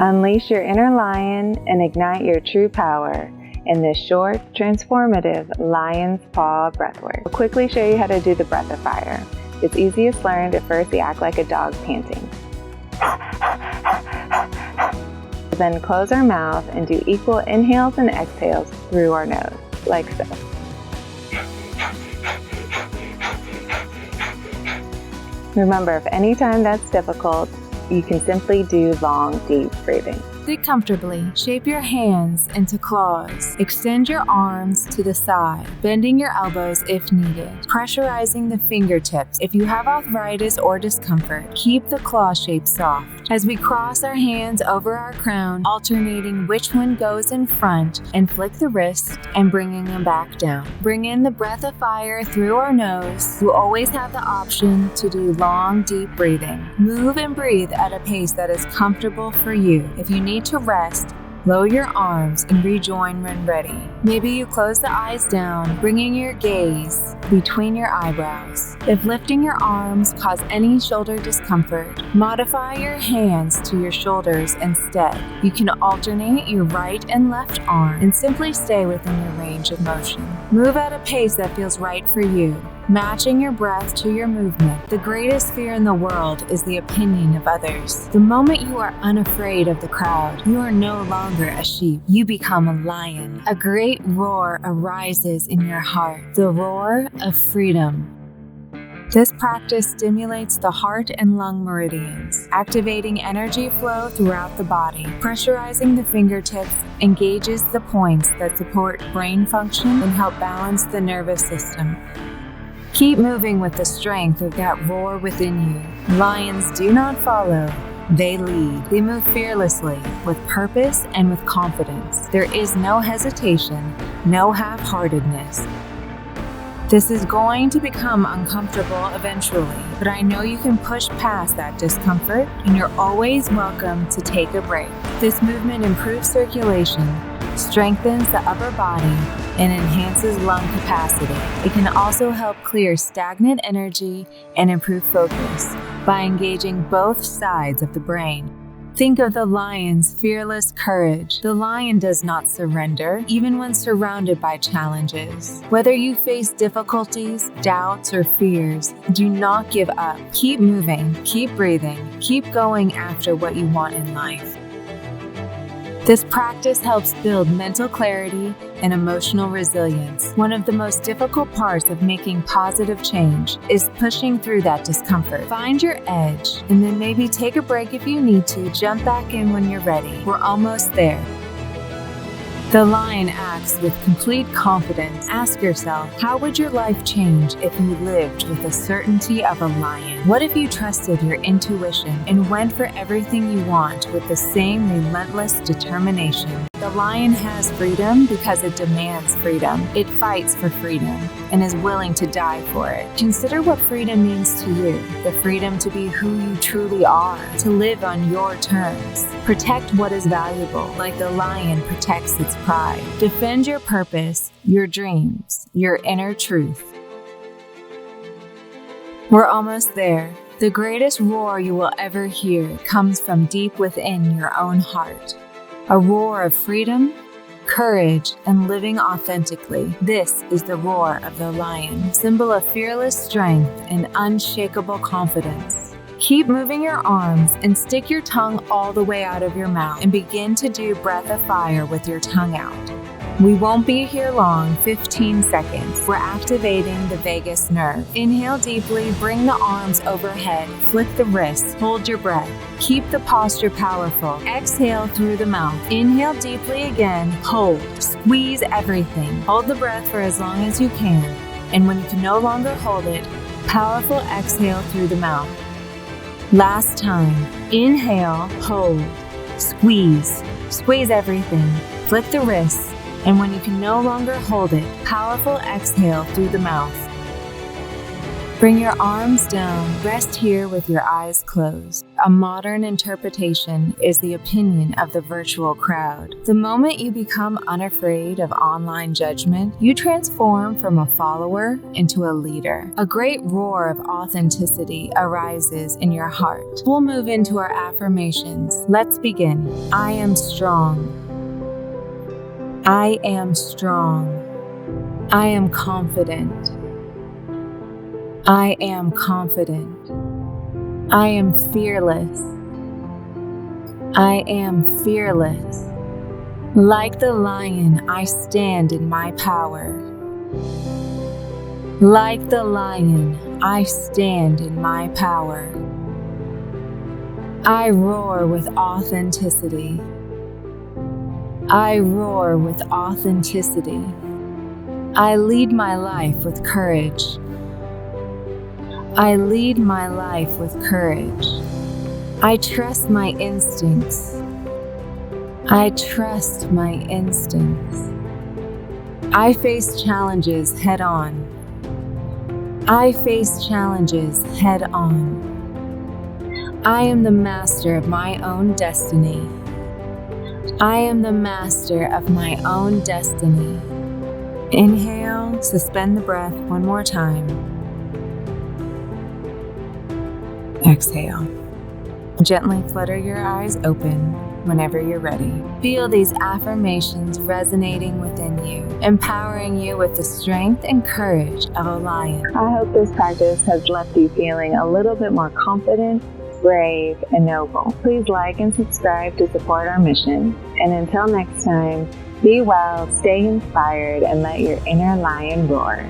Unleash your inner lion and ignite your true power in this short, transformative Lion's Paw Breathwork. I'll quickly show you how to do the breath of fire. It's easiest learned at first. You act like a dog panting. Then close our mouth and do equal inhales and exhales through our nose, like so. Remember, if any time that's difficult, you can simply do long, deep breathing. Sit comfortably. Shape your hands into claws. Extend your arms to the side, bending your elbows if needed. Pressurizing the fingertips. If you have arthritis or discomfort, keep the claw shape soft. As we cross our hands over our crown, alternating which one goes in front, and flick the wrist and bringing them back down. Bring in the breath of fire through our nose. You always have the option to do long, deep breathing. Move and breathe at a pace that is comfortable for you. If you need to rest, lower your arms and rejoin when ready. Maybe you close the eyes down, bringing your gaze between your eyebrows. If lifting your arms cause any shoulder discomfort, modify your hands to your shoulders instead. You can alternate your right and left arm and simply stay within your range of motion. Move at a pace that feels right for you, matching your breath to your movement. The greatest fear in the world is the opinion of others. The moment you are unafraid of the crowd, you are no longer a sheep. You become a lion. A great roar arises in your heart, the roar of freedom. This practice stimulates the heart and lung meridians, activating energy flow throughout the body. Pressurizing the fingertips engages the points that support brain function and help balance the nervous system. Keep moving with the strength of that roar within you. Lions do not follow, they lead. They move fearlessly, with purpose and with confidence. There is no hesitation, no half-heartedness. This is going to become uncomfortable eventually, but I know you can push past that discomfort, and you're always welcome to take a break. This movement improves circulation, strengthens the upper body, and enhances lung capacity. It can also help clear stagnant energy and improve focus by engaging both sides of the brain. Think of the lion's fearless courage. The lion does not surrender, even when surrounded by challenges. Whether you face difficulties, doubts, or fears, do not give up. Keep moving, keep breathing, keep going after what you want in life. This practice helps build mental clarity and emotional resilience. One of the most difficult parts of making positive change is pushing through that discomfort. Find your edge, and then maybe take a break if you need to. Jump back in when you're ready. We're almost there. The lion acts with complete confidence. Ask yourself, how would your life change if you lived with the certainty of a lion? What if you trusted your intuition and went for everything you want with the same relentless determination? The lion has freedom because it demands freedom. It fights for freedom and is willing to die for it. Consider what freedom means to you. The freedom to be who you truly are, to live on your terms. Protect what is valuable, like the lion protects its pride. Defend your purpose, your dreams, your inner truth. We're almost there. The greatest roar you will ever hear comes from deep within your own heart. A roar of freedom, courage, and living authentically. This is the roar of the lion, symbol of fearless strength and unshakable confidence. Keep moving your arms and stick your tongue all the way out of your mouth and begin to do breath of fire with your tongue out. We won't be here long, 15 seconds. We're activating the vagus nerve. Inhale deeply, bring the arms overhead, flick the wrists, hold your breath. Keep the posture powerful. Exhale through the mouth. Inhale deeply again, hold, squeeze everything. Hold the breath for as long as you can, and when you can no longer hold it, powerful exhale through the mouth. Last time, inhale, hold, squeeze everything, flick the wrists, and when you can no longer hold it, powerful exhale through the mouth. Bring your arms down, rest here with your eyes closed. A modern interpretation is the opinion of the virtual crowd. The moment you become unafraid of online judgment, you transform from a follower into a leader. A great roar of authenticity arises in your heart. We'll move into our affirmations. Let's begin. I am strong. I am strong. I am confident. I am confident. I am fearless. I am fearless. Like the lion, I stand in my power. Like the lion, I stand in my power. I roar with authenticity. I roar with authenticity. I lead my life with courage. I lead my life with courage. I trust my instincts. I trust my instincts. I face challenges head on. I face challenges head on. I am the master of my own destiny. I am the master of my own destiny. Inhale, suspend the breath one more time. Exhale. Gently flutter your eyes open whenever you're ready. Feel these affirmations resonating within you, empowering you with the strength and courage of a lion. I hope this practice has left you feeling a little bit more confident, brave, and noble. Please like and subscribe to support our mission. And until next time, be well, stay inspired, and let your inner lion roar.